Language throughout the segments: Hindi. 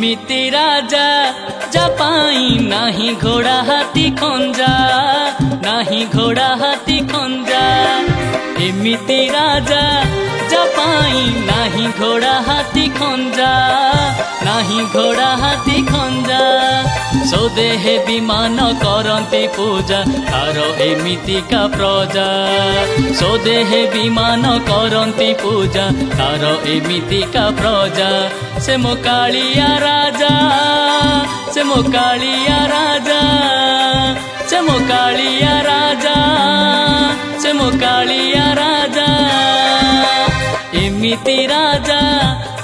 एमिति राजा जापाई नाही घोड़ा हाथी खंजा नाही घोड़ा हाथी खंजा एमिति राजा जापाई नाही घोड़ा हाथी खंजा नाही घोड़ा हाथी खंजा सोदेहे विमान करंती पूजा तार एमितिका प्रजा सोदेहे विमान करंती पूजा तार एमितिका प्रजा से मो कालिया राजा से मो कालिया राजा से मो कालिया राजा से मो कालिया राजा एमिति राजा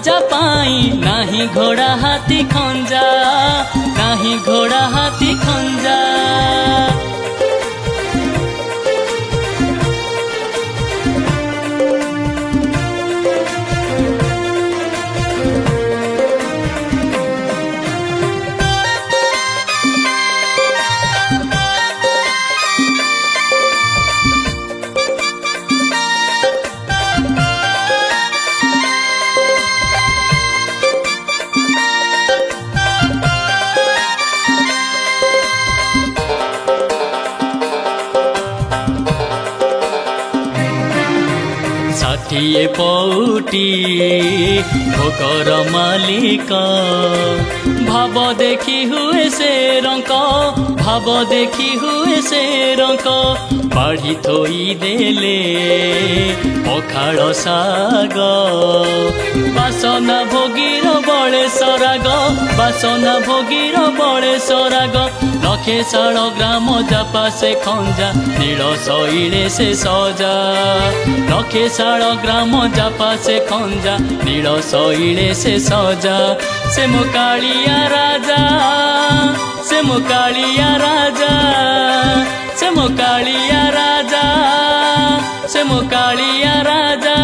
जापाई नाही घोड़ा हाथी खंजा नाही घोड़ा हाथी खंजा षाठिए पौटी भोकर मालिक भाव देखी हुए से रंक भाव देखी हुए से रंक बाढ़ी थोई देले पखाड़ साग बासना भोगीर बड़े सराग बासना भोगीर बड़े सराग लखे शाल ग्राम जापा से खंजा नील शैले से सजा लखे शाल ग्राम जापा से खंजा नील शैले से सजा से मो कालिया राजा से मो कालिया राजा से मो कालिया राजा से मो कालिया राजा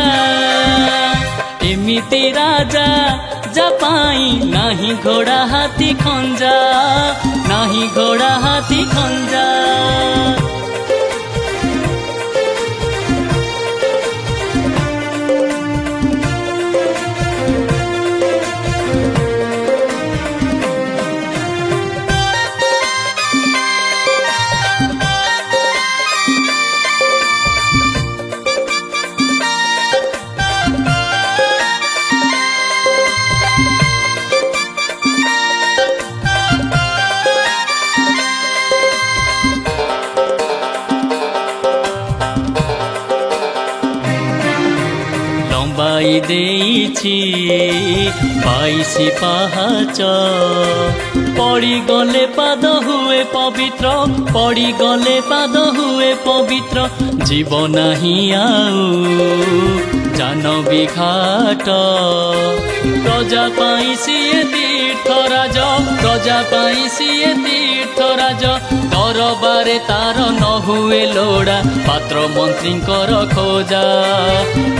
एमिति राजा जापाई नाही घोड़ा हाथी खंजा नाही घोड़ा हाथी खंजा लंबाई देइछि 22 पाहाच पड़ी गले पाद हुए पवित्र पड़ी गले पाद हुए पवित्र जीवन नाही आउ जानवी घाट प्रजा पाई सिए तीर्थराज प्रजा पाई सिए तीर्थराज दरबारे तार न हुए लोड़ा पात्र मंत्री खोजा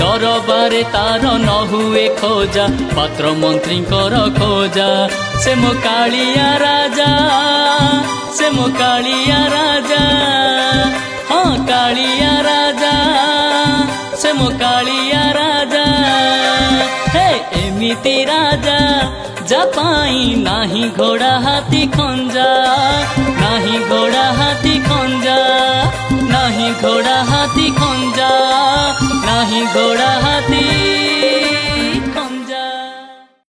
दरबारे तार न हुए खोजा पात्र मंत्री खोजा से मो कालिया राजा से मो कालिया राजा हाँ कालिया राजा से मो कालिया राजा हे एमिति राजा जापाई नाही घोड़ा हाथी खंजा नाही घोड़ा हाथी खंजा नाही घोड़ा हाथी खंजा नाही घोड़ा हाथी